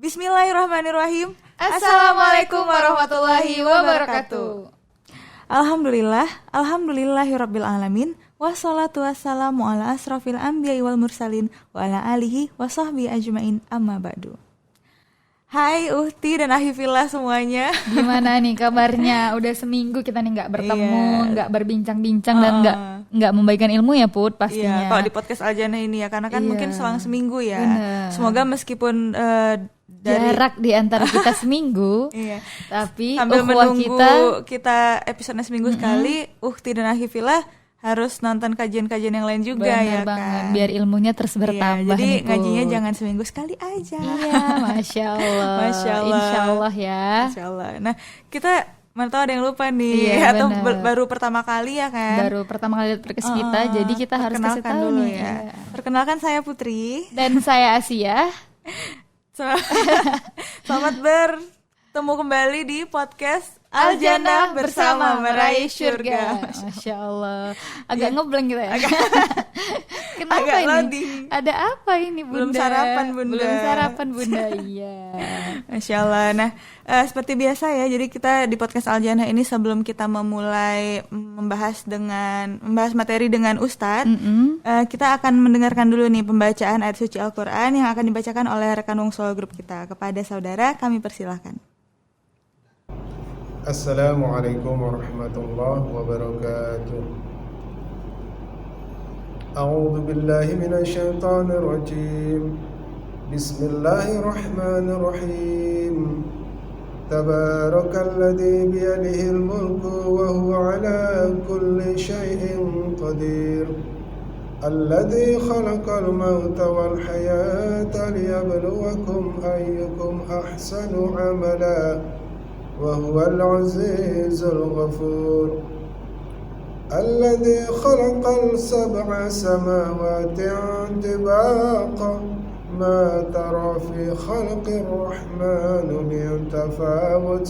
Bismillahirrahmanirrahim. Assalamualaikum warahmatullahi wabarakatuh. Alhamdulillahirabbil alamin. Wassalatu wassalamu ala asrofil anbiya'i wal mursalin wa ala alihi wa sahbihi ajmain amma ba'du. Hai Uhti dan Ahifillah semuanya. Gimana nih kabarnya? Udah seminggu kita nih nggak bertemu, nggak berbincang-bincang dan nggak membagikan ilmu ya Put pastinya. Iya, kalau di podcast Al-Jannah ini ya, karena kan mungkin selang seminggu ya. Bener. Semoga meskipun jarak di antara kita seminggu, tapi sambil ukhuwah menunggu kita episode seminggu sekali, Uhti dan Ahifillah harus nonton kajian-kajian yang lain juga. Bener ya banget, kan. biar ilmunya terus bertambah. Jadi nih, ngajinya Put. jangan seminggu sekali aja. Iya, Masya Allah. Masya Allah. Insya Allah ya. Masya Allah. Nah, kita mana tahu ada yang lupa nih, Iya, atau bener. baru pertama kali ya kan. Baru pertama kali lihat podcast kita, jadi kita harus kasih perkenalkan tahu dulu nih. ya. Perkenalkan, saya Putri. Dan saya Asia. Selamat bertemu kembali di podcast Al-Jannah bersama meraih surga. Masya Allah. Agak ngeblank gitu ya. Kenapa agak ini? loading. Ada apa ini Bunda? Belum sarapan, Bunda. Belum sarapan Bunda. Iya. Masya Allah. Nah, seperti biasa ya, jadi kita di podcast Al-Jannah ini sebelum kita memulai membahas materi dengan Ustadz, kita akan mendengarkan dulu nih pembacaan ayat suci Al-Quran yang akan dibacakan oleh rekan Wongso Group kita. Kepada saudara kami persilahkan. Assalamualaikum warahmatullahi wabarakatuh. A'udzu billahi minasyaitonir rajim. Bismillahirrahmanirrahim. Tabarakalladzi biyadihil mulku wa huwa ala kulli syai'in qadir. Alladzi khalaqal mauta wal hayata liyabluwakum ayyukum ahsanu amala. وهو العزيز الغفور الذي خلق السبع سماوات طباقا ما ترى في خلق الرحمن من تفاوت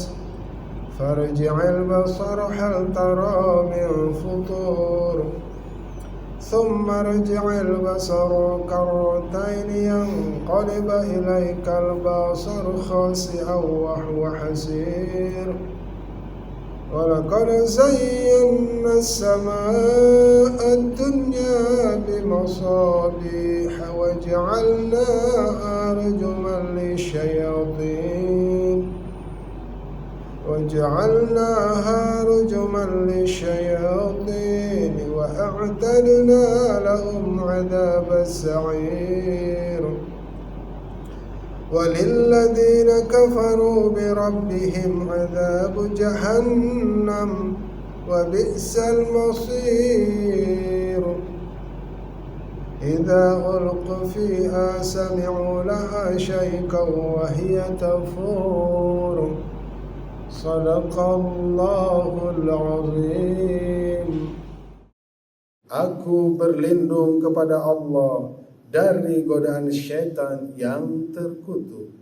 فارجع البصر هل ترى من فطور ثم ارجع البصر كرتين ينقلب إليك البصر خاسئا وهو حسير ولقد زينا السماء الدنيا بمصابيح وجعلناها رجما للشياطين وأعتدنا لهم عذاب السعير وللذين كفروا بربهم عذاب جهنم وبئس المصير إذا ألقوا فيها سمعوا لها شيئا وهي تفور Sadaqallahul azim. Aku berlindung kepada Allah dari godaan syaitan yang terkutuk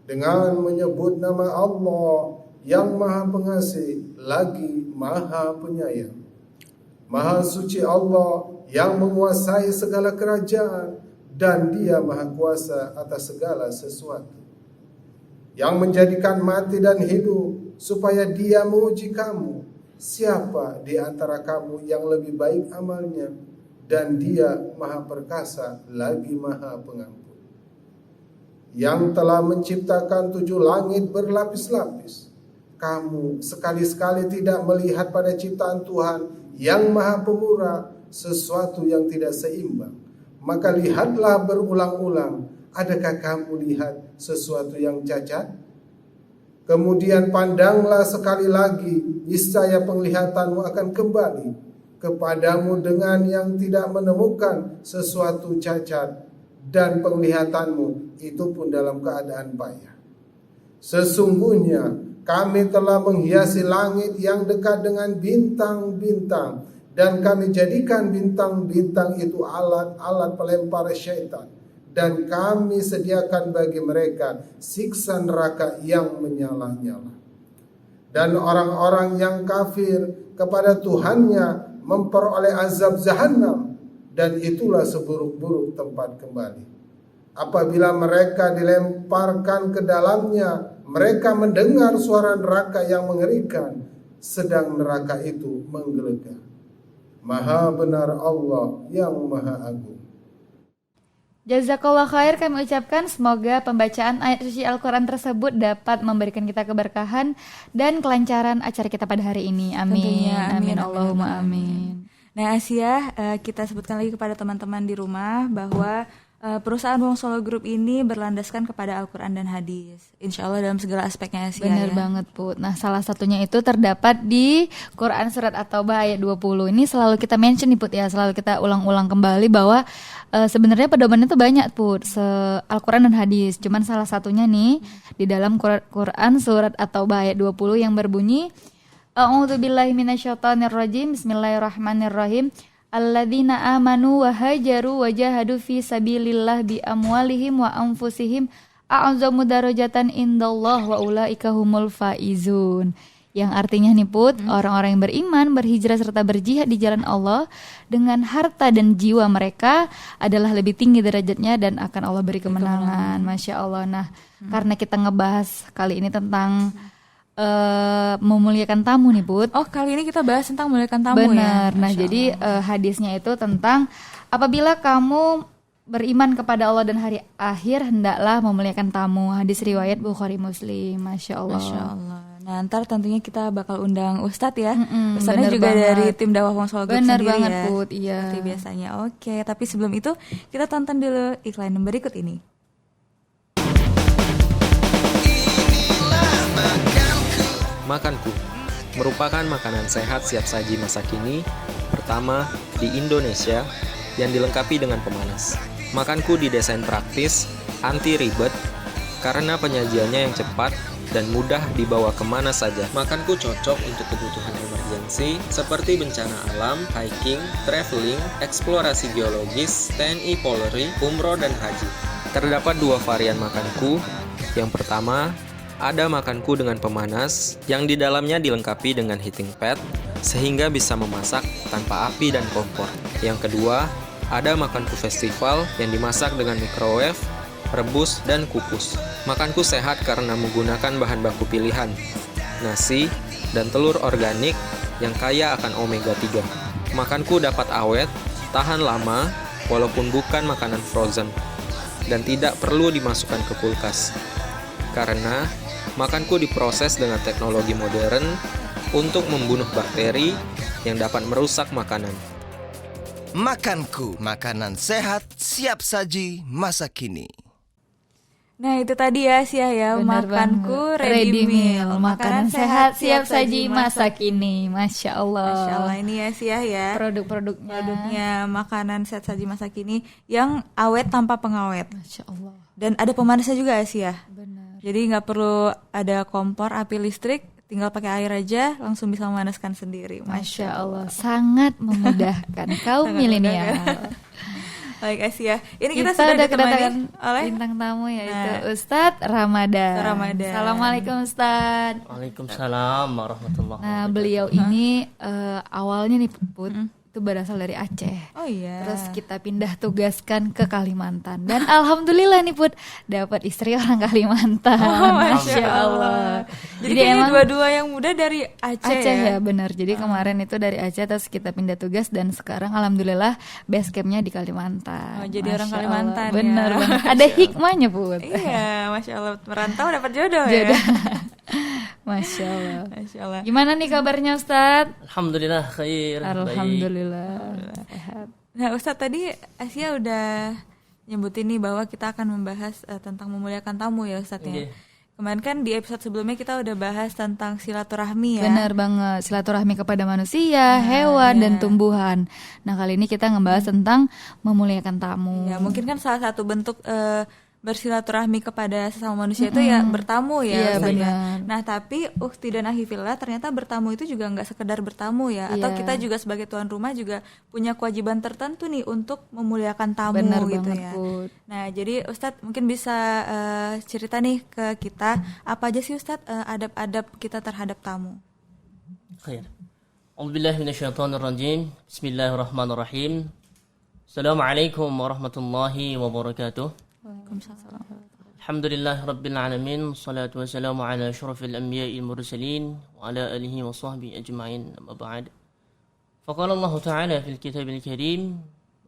dengan menyebut nama Allah yang Maha Pengasih lagi Maha Penyayang. Maha suci Allah yang menguasai segala kerajaan dan Dia Maha Kuasa atas segala sesuatu, yang menjadikan mati dan hidup supaya Dia menguji kamu, siapa di antara kamu yang lebih baik amalnya, dan Dia Maha Perkasa lagi Maha Pengampun, yang telah menciptakan 7 langit berlapis-lapis. Kamu sekali-sekali tidak melihat pada ciptaan Tuhan yang Maha Pemurah sesuatu yang tidak seimbang. Maka lihatlah berulang-ulang, adakah kamu lihat sesuatu yang cacat? Kemudian pandanglah sekali lagi, niscaya penglihatanmu akan kembali kepadamu dengan yang tidak menemukan sesuatu cacat, dan penglihatanmu itu pun dalam keadaan payah. Sesungguhnya kami telah menghiasi langit yang dekat dengan bintang-bintang, dan kami jadikan bintang-bintang itu alat-alat pelempar syaitan. Dan kami sediakan bagi mereka siksa neraka yang menyala-nyala. Dan orang-orang yang kafir kepada Tuhannya memperoleh azab Jahannam, dan itulah seburuk-buruk tempat kembali. Apabila mereka dilemparkan ke dalamnya, mereka mendengar suara neraka yang mengerikan, sedang neraka itu menggelegar. Maha benar Allah yang Maha Agung. Jazakallah khair kami ucapkan, semoga pembacaan ayat suci Al-Quran tersebut dapat memberikan kita keberkahan dan kelancaran acara kita pada hari ini. Amin. Tentunya, amin, Amin. Allahumma amin. Nah Asia, kita sebutkan lagi kepada teman-teman di rumah bahwa perusahaan Wong Solo Group ini berlandaskan kepada Al-Quran dan hadis. Insya Allah dalam segala aspeknya Asia. Benar banget Put. Nah salah satunya itu terdapat di Quran Surat At-Taubah ayat 20. Ini selalu kita mention nih Put ya, selalu kita ulang-ulang kembali bahwa sebenarnya pedomannya itu banyak Put, Al-Quran dan hadis. Cuman salah satunya nih di dalam Quran Surat At-Taubah ayat 20 yang berbunyi A'udzubillahi minasyaitonirrajim. Bismillahirrahmanirrahim. Alladzina amanu wa hajaru wa jahadu fi sabilillah bi amwalihim wa anfusihim a'zamu darajatan indallah wa ulaika humul faizun. Yang artinya nih Put, orang-orang yang beriman, berhijrah serta berjihad di jalan Allah dengan harta dan jiwa mereka adalah lebih tinggi derajatnya dan akan Allah beri kemenangan. Masya Allah. Nah, karena kita ngebahas kali ini tentang memuliakan tamu nih Put. Oh kali ini kita bahas tentang memuliakan tamu. Benar. Ya. Nah jadi hadisnya itu tentang apabila kamu beriman kepada Allah dan hari akhir hendaklah memuliakan tamu. Hadis riwayat Bukhari Muslim. Masya Allah. Masya Allah. Nah ntar tentunya kita bakal undang Ustadz ya. bener Ustadznya juga banget. dari tim dakwah Wong Solo Group Benar sendiri banget ya. Put. Iya. Seperti biasanya. Oke, tapi sebelum itu kita tonton dulu iklan yang berikut ini. Makanku merupakan makanan sehat siap saji masa kini pertama di Indonesia yang dilengkapi dengan pemanas. Makanku didesain praktis, anti ribet, karena penyajiannya yang cepat dan mudah dibawa kemana saja. Makanku cocok untuk kebutuhan emergensi seperti bencana alam, hiking, traveling, eksplorasi geologis, TNI Polri, umroh dan haji. Terdapat 2 varian makanku. Yang pertama, ada makanku dengan pemanas yang di dalamnya dilengkapi dengan heating pad sehingga bisa memasak tanpa api dan kompor. Yang kedua, ada makanku festival yang dimasak dengan microwave, rebus, dan kukus. Makanku sehat karena menggunakan bahan baku pilihan, nasi, dan telur organik yang kaya akan omega 3. Makanku dapat awet, tahan lama, walaupun bukan makanan frozen, dan tidak perlu dimasukkan ke kulkas. Karena makanku diproses dengan teknologi modern untuk membunuh bakteri yang dapat merusak makanan. Makanku, makanan sehat, siap saji, masa kini. Nah itu tadi ya Sia ya, Benar makanku banget. ready meal, makanan sehat siap saji masa kini. Masya Allah. Masya Allah ini ya Sia ya, produknya makanan sehat saji masa kini yang awet tanpa pengawet. Masya Allah. Dan ada pemanasnya juga ya Sia. Benar. Jadi nggak perlu ada kompor, api listrik, tinggal pakai air aja langsung bisa memanaskan sendiri. Masya Allah, sangat memudahkan kaum milenial. Baik Asia, ini kita Kita sudah udah ditemani kedatangan oleh bintang tamu yaitu Ustadz Ramadan. Ustadz Ramadan. Assalamualaikum Ustadz. Waalaikumsalam warahmatullahi Nah wabarakatuh. beliau ini awalnya nih Put itu berasal dari Aceh. Oh iya. Terus kita pindah tugaskan ke Kalimantan dan alhamdulillah nih Put dapat istri orang Kalimantan. Oh, Masya Allah. Jadi kayaknya dua-dua yang muda dari Aceh ya benar. Jadi kemarin itu dari Aceh terus kita pindah tugas dan sekarang alhamdulillah base campnya di Kalimantan. Oh, jadi orang Masya Kalimantan Allah. Benar ya. banget. Ada hikmahnya Put. Iya, Masya Allah, merantau dapat jodoh ya. Masya Allah. Masya Allah. Gimana nih kabarnya Ustadz? Alhamdulillah khair. Alhamdulillah sehat. Nah Ustadz tadi Asia udah nyebutin nih bahwa kita akan membahas tentang memuliakan tamu ya Ustadz ya. Iya. Kemarin kan di episode sebelumnya kita udah bahas tentang silaturahmi ya. Benar banget, silaturahmi kepada manusia, hewan, dan tumbuhan. Nah kali ini kita ngebahas tentang memuliakan tamu. Ya mungkin kan salah satu bentuk bersilaturahmi kepada sesama manusia itu ya bertamu ya Iya, Ustaz ya. benar. Nah tapi ukhti dan ahifillah ternyata bertamu itu juga nggak sekedar bertamu ya. Atau Iya. kita juga sebagai tuan rumah juga punya kewajiban tertentu nih untuk memuliakan tamu Benar gitu banget, ya. Put. Nah jadi Ustadz mungkin bisa cerita nih ke kita apa aja sih Ustadz adab-adab kita terhadap tamu. Khair. A'udzubillahi minasyaitonirrajim. Bismillahirrahmanirrahim. Assalamualaikum warahmatullahi wabarakatuh. Waalaikumsalam. Alhamdulillah Rabbil Alamin. Salatu wassalamu ala asyrafil anbiya'il mursalin wa ala alihi wa sahbihi ajma'in. Amma ba'd. Faqala Allah Ta'ala fil kitabil karim.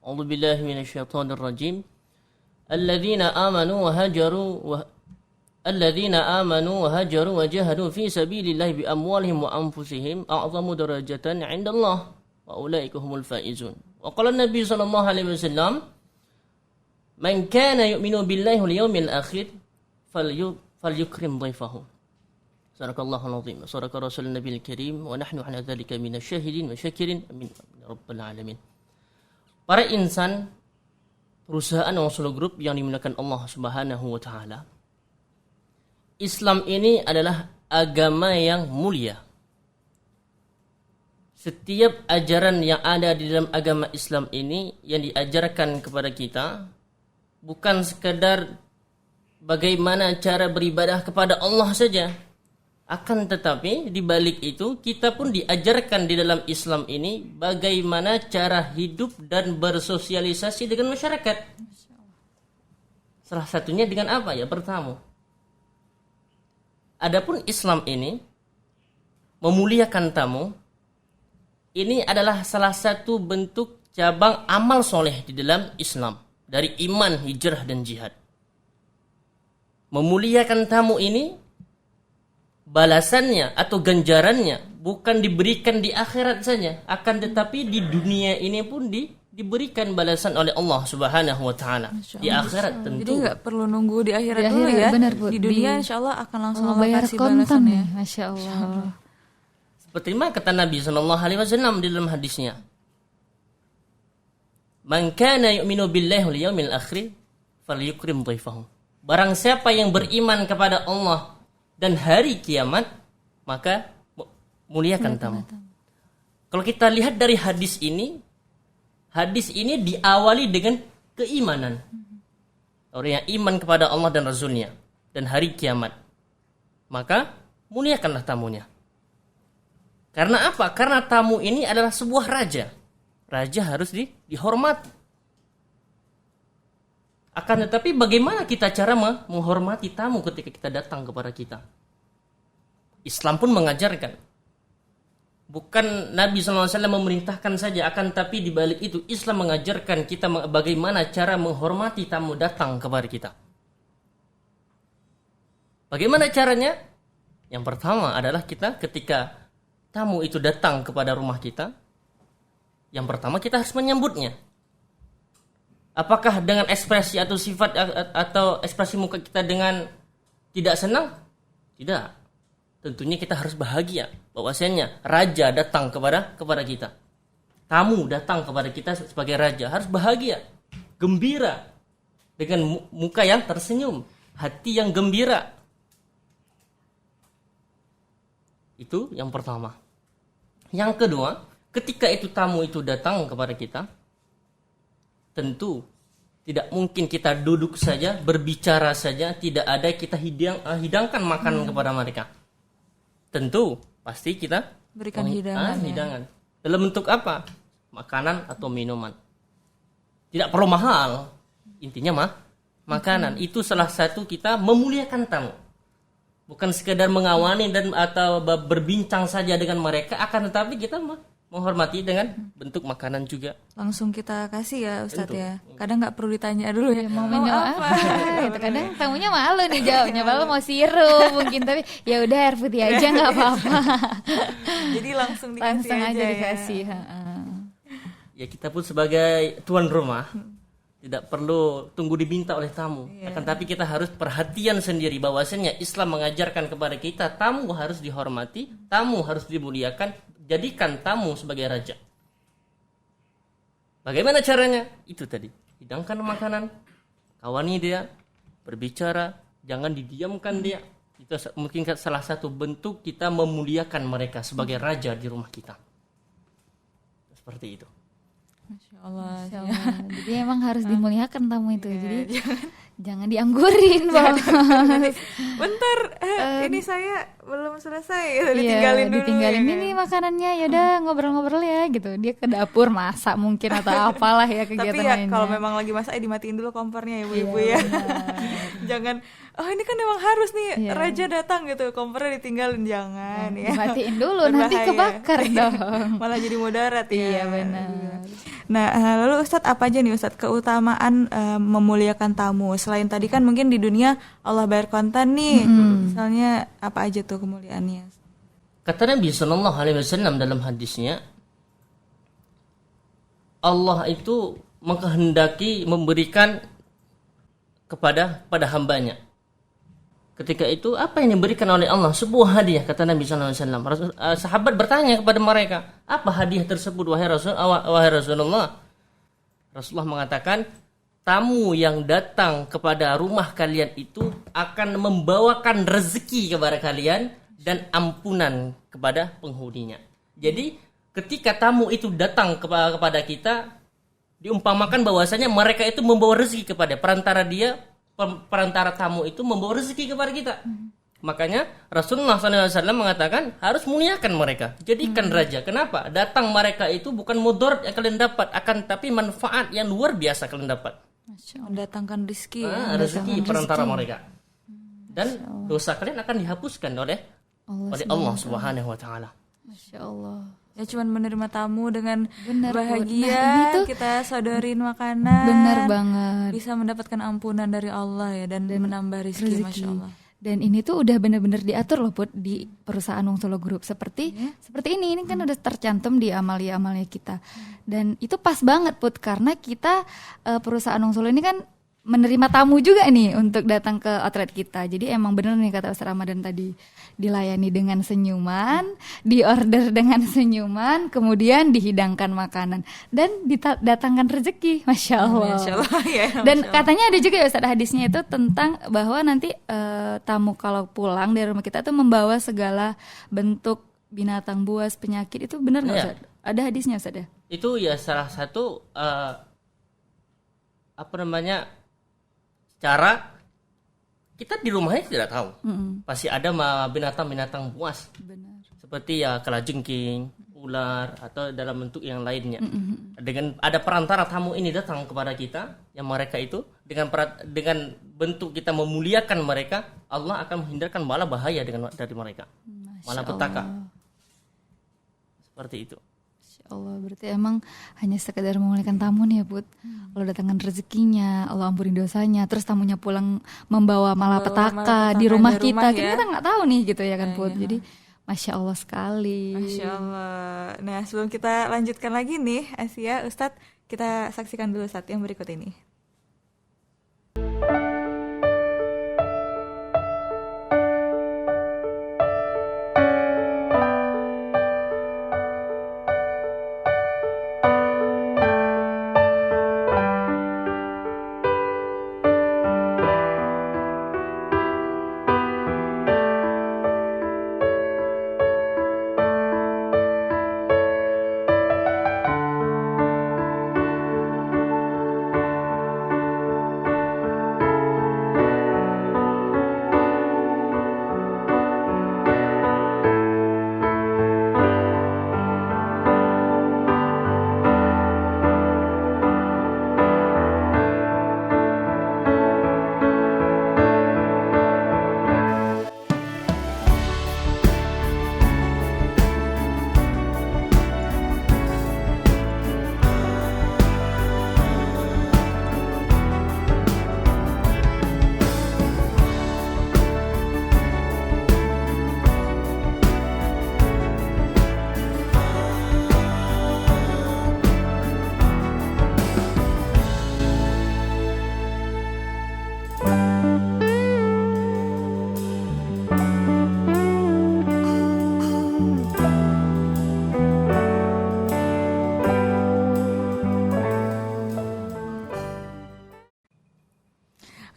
A'udzu billahi minasyaitonir rajim. Alladzina amanu wa hajaru wa jahadu fi sabilillahi bi amwalihim wa anfusihim a'zamu darajatan 'inda Allah wa ulaika humul faizun. Wa qala an-nabi sallallahu alaihi wasallam, "Man kana yu'minu billahi wal yawmil akhir falyukrim dhaifahu." Sadaqallahul azim. Sadaqa Rasulun Nabiyil Karim wa nahnu ala dzalika minasyahidin wa syakirin. Amin ya rabbal alamin. Para insan perusahaan Oslo Group yang dimuliakan Allah Subhanahu wa taala. Islam ini adalah agama yang mulia. Setiap ajaran yang ada di dalam agama Islam ini yang diajarkan kepada kita bukan sekadar bagaimana cara beribadah kepada Allah saja. Akan tetapi di balik itu kita pun diajarkan di dalam Islam ini bagaimana cara hidup dan bersosialisasi dengan masyarakat. Salah satunya dengan apa ya? Pertama, adapun Islam ini memuliakan tamu. Ini adalah salah satu bentuk cabang amal soleh di dalam Islam. Dari iman, hijrah, dan jihad. Memuliakan tamu ini, balasannya atau ganjarannya bukan diberikan di akhirat saja. Akan tetapi di dunia ini pun diberikan balasan oleh Allah Subhanahu wa taala. Di akhirat tentu. Jadi nggak perlu nunggu di akhirat Di dulu akhirat, ya. benar, Bu. Di dunia insya Allah akan langsung Allah Allah bayar kasih kontan balasannya. ya, Masya Allah. Seperti mana kata Nabi SAW di dalam hadisnya. Man kana yu'minu billahi wal yawmil akhir falyukrim dhaifahu. Barang siapa yang beriman kepada Allah dan hari kiamat, maka muliakan tamu. Kalau kita lihat dari hadis ini diawali dengan keimanan. Orang yang iman kepada Allah dan Rasulnya dan hari kiamat, maka muliakanlah tamunya. Karena apa? Karena tamu ini adalah sebuah raja. Raja harus dihormati. Akan tetapi bagaimana kita cara menghormati tamu ketika kita datang kepada kita? Islam pun mengajarkan. Bukan Nabi SAW memerintahkan saja, akan tapi di balik itu Islam mengajarkan kita bagaimana cara menghormati tamu datang kepada kita. Bagaimana caranya? Yang pertama adalah kita ketika tamu itu datang kepada rumah kita, yang pertama kita harus menyambutnya. Apakah dengan ekspresi atau sifat atau ekspresi muka kita dengan tidak senang? Tidak. Tentunya kita harus bahagia bahwasanya raja datang kepada kita. Tamu datang kepada kita sebagai raja, harus bahagia, gembira dengan muka yang tersenyum, hati yang gembira. Itu yang pertama. Yang kedua, ketika itu tamu itu datang kepada kita, tentu tidak mungkin kita duduk saja, berbicara saja, tidak ada kita hidangkan makanan kepada mereka. Tentu pasti kita Berikan hidangan. Hidangan. Dalam bentuk apa? Makanan atau minuman. Tidak perlu mahal. Intinya makanan. Itu salah satu kita memuliakan tamu. Bukan sekedar mengawani atau berbincang saja dengan mereka, akan tetapi kita menghormati dengan bentuk makanan juga. Langsung kita kasih ya Ustadz ya. Kadang nggak perlu ditanya dulu ya. Mau minum apa? Gitu. Kadang tamunya malu nih jawabnya, malu mau sirup mungkin, tapi ya udah air putih aja nggak apa-apa. Jadi langsung dikasih Langsung aja ya. dikasih. Ya kita pun sebagai tuan rumah tidak perlu tunggu diminta oleh tamu. Akan tapi kita harus perhatian sendiri bahwasanya Islam mengajarkan kepada kita tamu harus dihormati, tamu harus dimuliakan, jadikan tamu sebagai raja. Bagaimana caranya? Itu tadi, hidangkan makanan, kawani dia, berbicara, jangan didiamkan dia. Itu mungkin salah satu bentuk kita memuliakan mereka sebagai raja di rumah kita. Seperti itu. Masya Allah. Jadi emang harus dimuliakan tamu itu. Jadi Jangan dianggurin, Bos. Bentar, ini saya belum selesai, Iya, ditinggalin dulu. ditinggalin ya ini kan? makanannya, yaudah ngobrol-ngobrol ya gitu. Dia ke dapur masak mungkin atau apalah ya kegiatan Tapi ya lainnya. kalau memang lagi masak dimatiin dulu kompornya ya ibu-ibu Iya, ya. Jangan, oh ini kan memang harus nih Iya. raja datang gitu, kompornya ditinggalin, jangan ya. Dimatiin dulu, nanti Berbahaya. kebakar dong. Malah jadi mudarat ya. Iya, benar. Nah, lalu Ustadz apa aja nih Ustadz keutamaan memuliakan tamu? Selain tadi kan mungkin di dunia Allah bayar konten nih, misalnya apa aja tuh kemuliaannya? Kata Nabi Sallallahu Alaihi Wasallam dalam hadisnya, Allah itu menghendaki memberikan pada hambanya. Ketika itu apa yang diberikan oleh Allah? Sebuah hadiah, kata Nabi Sallallahu Alaihi Wasallam. Sahabat bertanya kepada mereka, apa hadiah tersebut wahai Rasulullah? Rasulullah mengatakan, tamu yang datang kepada rumah kalian itu akan membawakan rezeki kepada kalian dan ampunan kepada penghuninya. Jadi ketika tamu itu datang kepada kita, diumpamakan bahwasanya mereka itu membawa rezeki kepada perantara tamu itu membawa rezeki kepada kita. Makanya Rasulullah SAW mengatakan harus muliakan mereka, jadikan raja. Kenapa? Datang mereka itu bukan mudarat yang kalian dapat, akan tapi manfaat yang luar biasa kalian dapat. Mendatangkan rezeki ya. Rezeki perantara mereka. Dan dosa kalian akan dihapuskan oleh Allah Subhanahu wa taala. Masya Allah. Ya cuman menerima tamu dengan Bener, Bu. bahagia, Nah, ini tuh kita sodorin makanan. Bener banget. Bisa mendapatkan ampunan dari Allah ya dan menambah rezeki, Masya Allah. Dan ini tuh udah bener-bener diatur loh Put di perusahaan Wong Solo Group seperti ini kan udah tercantum di amalia-amalia kita. Dan itu pas banget Put karena kita perusahaan Wong Solo ini kan menerima tamu juga nih untuk datang ke outlet kita. Jadi emang bener nih kata Ustaz Ramadan tadi, dilayani dengan senyuman, diorder dengan senyuman, kemudian dihidangkan makanan dan didatangkan rezeki, Masya Allah. Masya Allah ya. Dan katanya ada juga ya Ustaz hadisnya itu tentang bahwa nanti tamu kalau pulang dari rumah kita tuh membawa segala bentuk binatang buas, penyakit, itu benar nggak Ustaz? Ada hadisnya Ustaz ya? Itu ya salah satu cara kita di rumahnya tidak tahu. Pasti ada binatang-binatang buas. Benar. Seperti ya kalajengking, ular atau dalam bentuk yang lainnya. Dengan ada perantara tamu ini datang kepada kita, yang mereka itu dengan bentuk kita memuliakan mereka, Allah akan menghindarkan malah bahaya dari mereka. Malah petaka. Seperti itu. Allah, berarti emang hanya sekedar memuliakan tamu nih ya Put. Allah datangkan rezekinya, Allah ampuni dosanya, terus tamunya pulang membawa malapetaka di rumah kita. Ya. Kita nggak tahu nih gitu ya kan Put. Jadi Masya Allah sekali. Masya Allah. Nah sebelum kita lanjutkan lagi nih Asia, Ustadz, kita saksikan dulu saat yang berikut ini.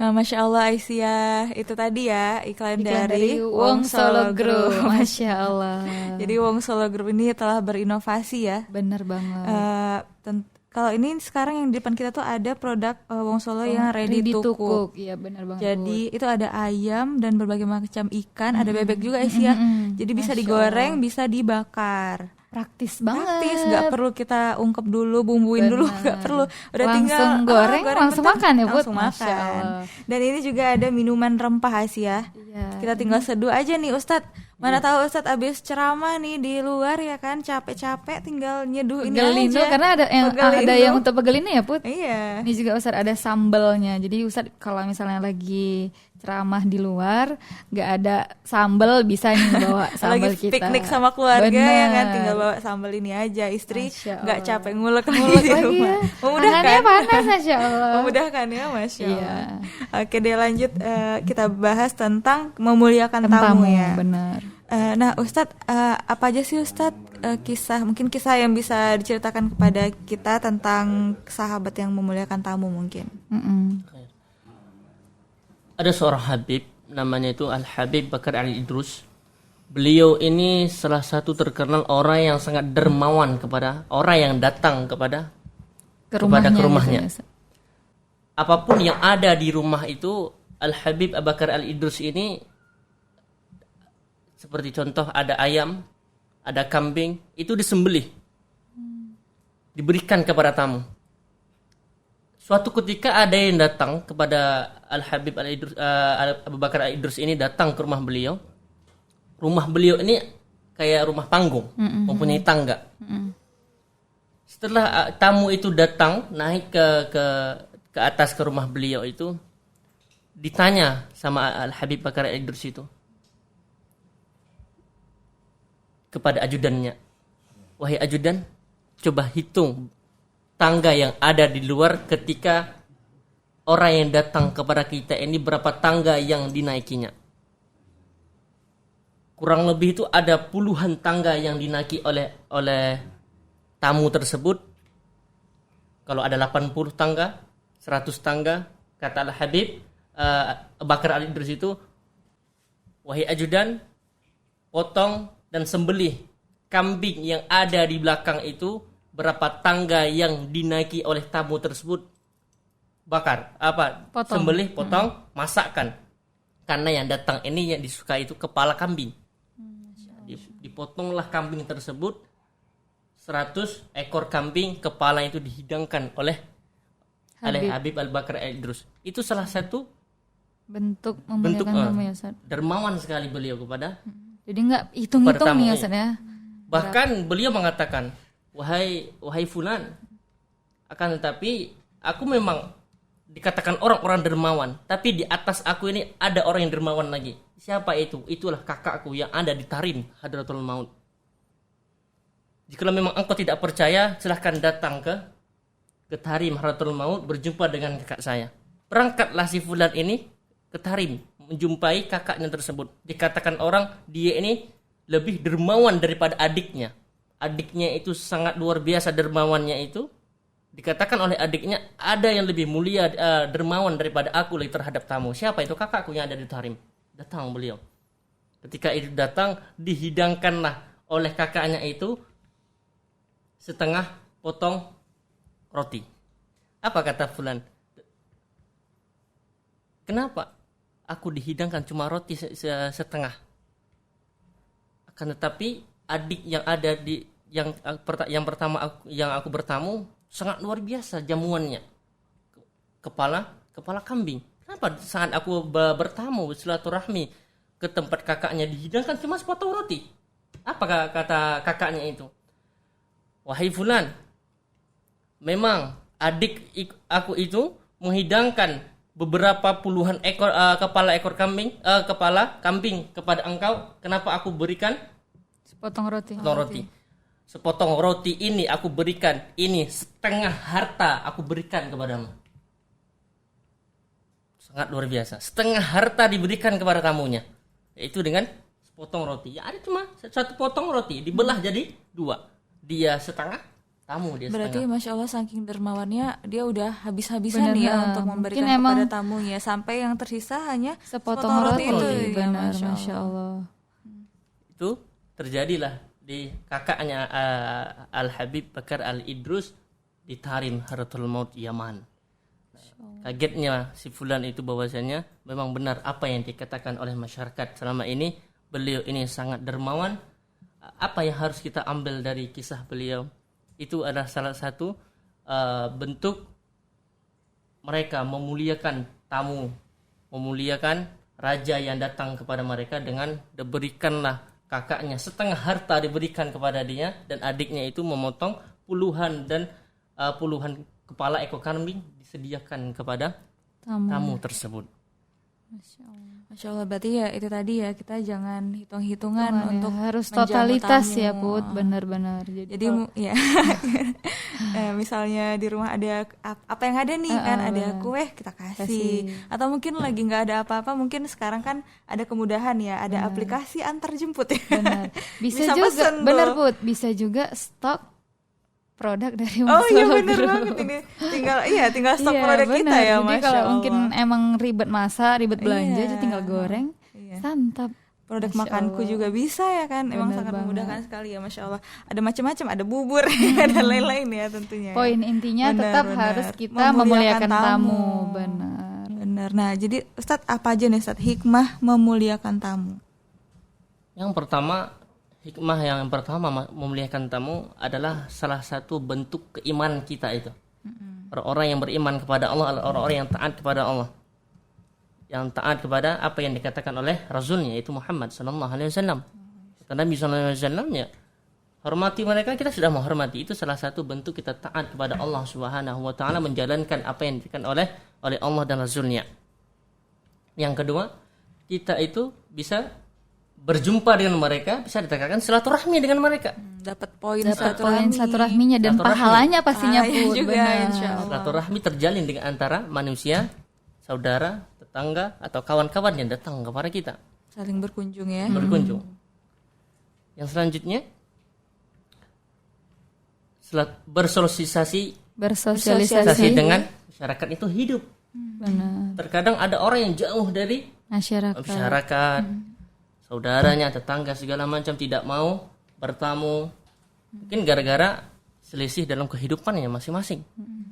Masya Allah Aisyah, itu tadi ya iklan dari Wong Solo Group. Masya Allah. Jadi Wong Solo Group ini telah berinovasi ya. Bener banget. kalau ini sekarang yang di depan kita tuh ada produk Wong Solo yang ready to cook. Iya benar banget. Jadi itu ada ayam dan berbagai macam ikan, ada bebek juga ya. Jadi bisa digoreng, bisa dibakar. Praktis banget. Praktis, nggak perlu kita ungkep dulu, bumbuin dulu, nggak perlu. Udah langsung tinggal goreng langsung bentar, makan ya, Put? langsung Masya makan. Allah. Dan ini juga ada minuman rempah Asia. Iya. Kita tinggal seduh aja nih Ustadz. Mana tahu Ustadz abis ceramah nih di luar ya kan, capek-capek tinggal nyeduh ini Pegelino, aja. karena ada Pegelino. yang untuk pegelino ya, Put. Iya. Ini juga Ustadz ada sambelnya. Jadi Ustadz kalau misalnya lagi ceramah di luar nggak ada sambel, bisa nih bawa sambel Lagi kita. piknik sama keluarga ya kan, Bener. tinggal bawa sambal ini aja. Istri Masya nggak Allah. capek ngulek Ngulek lagi di lagi rumah. ya. Memudahkan. Tangannya panas, Masya Allah. Memudahkan ya, Masya Iya. Allah. Oke deh lanjut, kita bahas tentang memuliakan tamu Tamu ya. benar. Nah Ustadz, apa aja sih Ustadz mungkin kisah yang bisa diceritakan kepada kita tentang sahabat yang memuliakan tamu mungkin? Ada seorang Habib, namanya itu Al-Habib Bakar Al-Idrus. Beliau ini salah satu terkenal orang yang sangat dermawan kepada orang yang datang kepada rumahnya. Gitu ya. Apapun yang ada di rumah itu, Al-Habib Abu Bakar Al-Idrus ini, seperti contoh ada ayam, ada kambing, itu disembelih, diberikan kepada tamu. Suatu ketika ada yang datang kepada Al-Habib Al-Idrus, Abu Bakar Al-Idrus ini datang ke rumah beliau. Rumah beliau ini kayak rumah panggung, mempunyai tangga. Setelah tamu itu datang, naik ke atas ke rumah beliau itu, ditanya sama Al-Habib Bakar Al-Idrus itu kepada ajudannya, wahai ajudan, coba hitung tangga yang ada di luar ketika orang yang datang kepada kita ini, berapa tangga yang dinaikinya. Kurang lebih itu ada puluhan tangga yang dinaiki oleh tamu tersebut. Kalau ada 80 tangga, 100 tangga, kata Al-Habib Bakar Al-Idrus itu, wahai ajudan, potong dan sembelih kambing yang ada di belakang itu, berapa tangga yang dinaiki oleh tamu tersebut, bakar, Potong. sembelih, potong, masakkan. Karena yang datang ini yang disukai itu kepala kambing. Dipotonglah kambing tersebut, 100 ekor kambing, kepala itu dihidangkan oleh Habib Al-Bakar Al-Idrus. Itu salah satu bentuk memuliakan tamu ya, Ustaz. dermawan sekali beliau kepada. Jadi nggak hitung-hitung Pertama, nih ya, Ustaz ya. Bahkan beliau mengatakan, wahai fulan, akan tetapi aku memang dikatakan orang-orang dermawan, tapi di atas aku ini ada orang yang dermawan lagi. Siapa itu? Itulah kakakku yang ada di Tarim, Hadratul Maut. Jika memang engkau tidak percaya, silahkan datang ke Tarim, Hadratul Maut, berjumpa dengan kakak saya. Berangkatlah si fulan ini ke Tarim, menjumpai kakaknya tersebut. Dikatakan orang, dia ini lebih dermawan daripada adiknya. Adiknya itu sangat luar biasa dermawannya itu. Dikatakan oleh adiknya, ada yang lebih mulia dermawan daripada aku lagi terhadap tamu. Siapa itu? Kakakku yang ada di Tarim. Datang beliau. Ketika itu datang, dihidangkanlah oleh kakaknya itu setengah potong roti. Apa kata fulan? Kenapa aku dihidangkan cuma roti setengah? Akan tetapi adik yang ada di yang pertama yang aku bertamu sangat luar biasa jamuannya. Kepala kambing. Kenapa saat aku bertamu silaturahmi ke tempat kakaknya dihidangkan cuma sepotong roti? Apa kata kakaknya itu? Wahai fulan, memang adik aku itu menghidangkan beberapa puluhan ekor kepala kambing kepada engkau. Kenapa aku berikan Sepotong roti. Sepotong roti ini aku berikan, ini setengah harta aku berikan kepadamu. Sangat luar biasa. Setengah harta diberikan kepada tamunya, yaitu dengan sepotong roti. Ya ada cuma satu potong roti dibelah jadi dua. Dia setengah, tamu dia Berarti setengah. Masya Allah saking dermawannya dia udah habis-habisan Benar, ya untuk memberikan mungkin kepada emang tamunya, sampai yang tersisa hanya Sepotong roti itu. Ya, benar, Masya Allah. Itu terjadilah di kakaknya Al-Habib Bakar Al-Idrus Tarim Haratul Maut Yaman. Kagetnya si fulan itu bahwasanya memang benar apa yang dikatakan oleh masyarakat selama ini, beliau ini sangat dermawan. Apa yang harus kita ambil dari kisah beliau? Itu adalah salah satu bentuk mereka memuliakan tamu, memuliakan raja yang datang kepada mereka dengan diberikanlah kakaknya setengah harta diberikan kepada dia, dan adiknya itu memotong puluhan kepala ekor kambing disediakan kepada tamu tersebut. Masya Allah, berarti ya itu tadi ya, kita jangan hitung-hitungan untuk harus menjamu totalitas tamu. ya Put, benar-benar. Jadi ya misalnya di rumah ada apa yang ada nih kan, ada kue kita kasih. Atau mungkin lagi nggak ada apa-apa, mungkin sekarang kan ada kemudahan ya, ada aplikasi antar jemput ya. Benar. Bisa juga, pesen benar tuh. Put, bisa juga stok produk dari Oh iya Masalah benar Group. banget ini. Tinggal stok Iya, produk kita benar. ya, Jadi Masya kalau Allah. mungkin emang ribet masak, ribet belanja, Iya. jadi tinggal goreng, santap. Produk Masya makanku Allah. juga bisa ya kan, emang Benar sangat banget. memudahkan sekali ya, Masya Allah. Ada macam-macam, ada bubur, ada lain-lain ya tentunya. Poin intinya Benar, tetap benar. harus kita memuliakan tamu. Benar. Benar. Nah, jadi Ustadz apa aja nih Ustadz hikmah memuliakan tamu? Hikmah yang pertama memuliakan tamu adalah salah satu bentuk keimanan kita itu. Orang-orang yang beriman kepada Allah adalah orang-orang yang taat kepada Allah. Yang taat kepada apa yang dikatakan oleh Rasulnya, yaitu Muhammad sallallahu alaihi wasallam. Kata Nabi sallallahu alaihi wasallam, ya, hormati mereka, kita sudah menghormati. Itu salah satu bentuk kita taat kepada Allah Subhanahu wa taala, menjalankan apa yang dikatakan oleh Allah dan Rasulnya. Yang kedua, kita itu bisa berjumpa dengan mereka, bisa dikatakan silaturahmi dengan mereka. Dapat poin Silaturahminya dan Silaturahmi. pahalanya pastinya Pahalanya Put. juga, Benar. insya Allah. Silaturahmi terjalin dengan antara manusia, saudara, tetangga, atau kawan-kawan yang datang kepada kita. Saling berkunjung ya. Berkunjung. Yang selanjutnya, bersosialisasi dengan masyarakat itu hidup. Benar. Terkadang ada orang yang jauh dari masyarakat, saudaranya, tetangga, segala macam, tidak mau bertamu. Mungkin gara-gara selisih dalam kehidupannya masing-masing.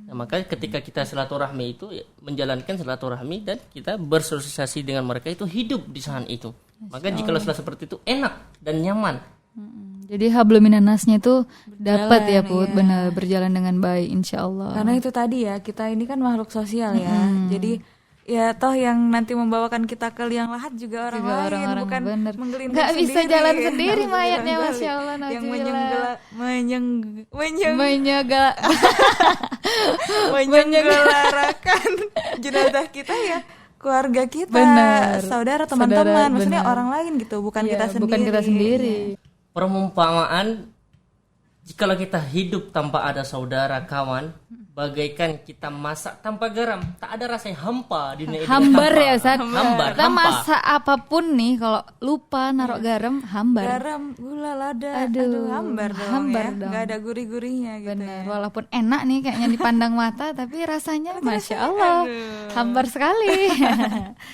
Nah, maka ketika kita silaturahmi itu, ya, menjalankan silaturahmi dan kita bersosialisasi dengan mereka itu hidup di sana itu. Maka jika seperti itu enak dan nyaman. Jadi habluminanasnya itu dapat ya Put, benar, berjalan dengan baik insyaallah. Karena itu tadi ya, kita ini kan makhluk sosial ya. Jadi ya toh yang nanti membawakan kita ke liang lahat juga orang lain, orang-orang, bukan bener. menggelinding Nggak sendiri. bisa jalan sendiri Nggak bisa mayatnya, jalan Masya sendiri. Allah, Yang menyenggarakan jenazah kita ya keluarga kita, Benar. saudara, teman-teman, maksudnya benar. orang lain gitu, bukan Iya, kita sendiri. bukan kita sendiri. Perumpamaan, jikalau kita hidup tanpa ada saudara, kawan, bagaikan kita masak tanpa garam, tak ada rasanya, hampa di dunia ini. Hambar hampa. ya Ustaz. Hambar, Kita hampa. masak apapun nih kalau lupa naruh garam, hambar. Garam, gula, lada, Aduh, hambar dong hambar ya. dong. Nggak ada gurih-gurihnya gitu Benar, ya. walaupun enak nih kayaknya dipandang mata, tapi rasanya Masya Allah, hambar sekali.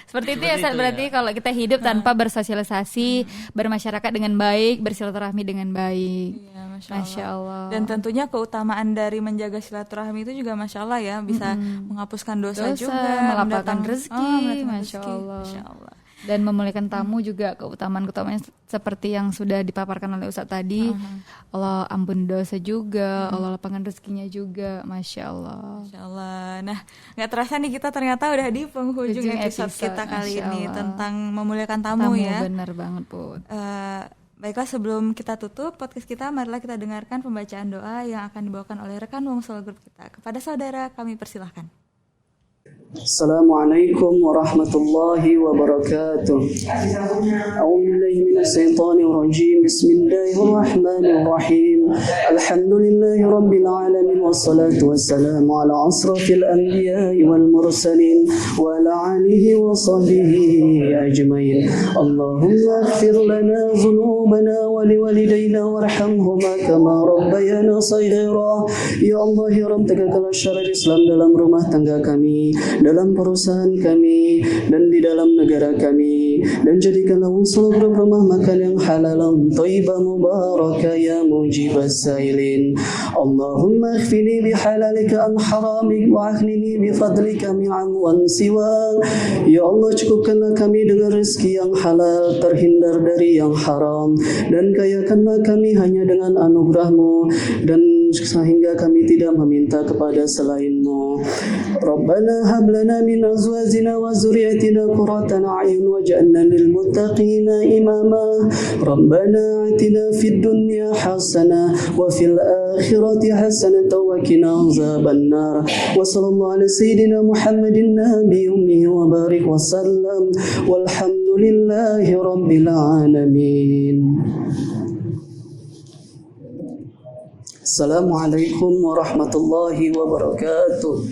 Seperti itu ya Ustaz, berarti kalau kita hidup tanpa bersosialisasi, bermasyarakat dengan baik, bersilaturahmi dengan baik. Iya, Masya Allah. Dan tentunya keutamaan dari menjaga silaturahmi itu juga Masya Allah ya, bisa menghapuskan dosa juga, melapangkan rezeki, mendatangkan Masya rezeki. Allah. Masya Allah. Dan memuliakan tamu juga keutamaan-keutamaannya seperti yang sudah dipaparkan oleh Ustaz tadi. Allah ampun dosa juga, Allah lapangkan rezekinya juga, Masya Allah. Masya Allah. Nah, nggak terasa nih kita ternyata udah di penghujung Ujung episode episode, kita kali Masya ini Allah. tentang memuliakan tamu ya. Benar banget Put. Baiklah, sebelum kita tutup podcast kita, marilah kita dengarkan pembacaan doa yang akan dibawakan oleh rekan Masalah Group kita. Kepada saudara kami persilahkan. Assalamualaikum warahmatullahi wabarakatuh. A'udzu billahi minasy syaithanir rajim. Bismillahirrahmanirrahim. Alhamdulillahi rabbil alamin wassalatu wassalamu ala asrafil anbiya'i wal mursalin wa ala alihi wa sahbihi ajmain. Allahumma ighfir lana dhunubana wa ولوالدينا وارحمهما كما ربيانا صغيرا. Ya Allah, ya Rabb, tegakkanlah syariat Islam dalam rumah tangga kami, dalam perusahaan kami, dan di dalam negara kami, dan jadikanlah seluruh rumah makan yang halalan thayyibah mubarakah ya mujibas sailin. Allahumma ikhfini bihalalika an haramik wa aghnini bifadlika mi'an siwa. Ya Allah, cukupkanlah kami dengan rezeki yang halal, terhindar dari yang haram, dan kayakanlah kami hanya dengan anugerah-Mu, dan sehingga kami tidak meminta kepada selain-Mu. Rabbana hab lana min azwajina wa zurriyyatina qurrata a'yun waj'alna lil muttaqina imama. Rabbana atina fid dunya hasanah wa fil akhirati hasanah wa qina azabannar. Wa sallallahu ala sayyidina Muhammadin nabiy ummi wa barik wa sallam walhamdulillahi rabbil alamin. Assalamualaikum warahmatullahi wabarakatuh.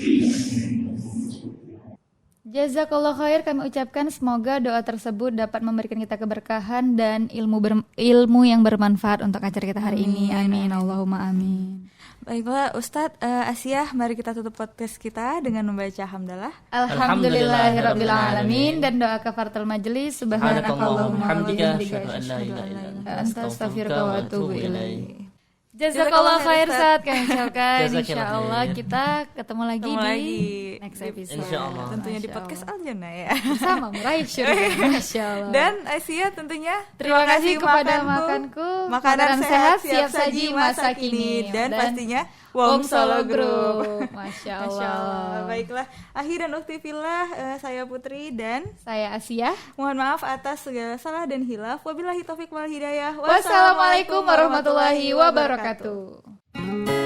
Jazakallah khair kami ucapkan, semoga doa tersebut dapat memberikan kita keberkahan dan ilmu yang bermanfaat untuk acara kita hari ini. Amin. Allahumma amin. Baiklah Ustadz, Asia, mari kita tutup podcast kita dengan membaca hamdalah. Alhamdulillahirabbil alamin, dan doa kafaratul majelis. Subhanakallahumma wa bihamdika anta astaghfiruka wa atubu ilaik. Jazakallah khair saat kami ucapkan. Insyaallah kita ketemu lagi di next episode. Insyaallah. Tentunya di podcast Al-Jannah ya. Bersama meraih syurga. Masyaallah. Dan Asia tentunya terima kasih kepada makanku. Makanan sehat siap saji masa kini. Dan pastinya Wong Solo Group. Masya Allah. Baiklah, akhir dan ukti fillah, saya Putri dan saya Asia. Mohon maaf atas segala salah dan hilaf. Wabillahi taufiq wal hidayah. Wassalamualaikum warahmatullahi wabarakatuh.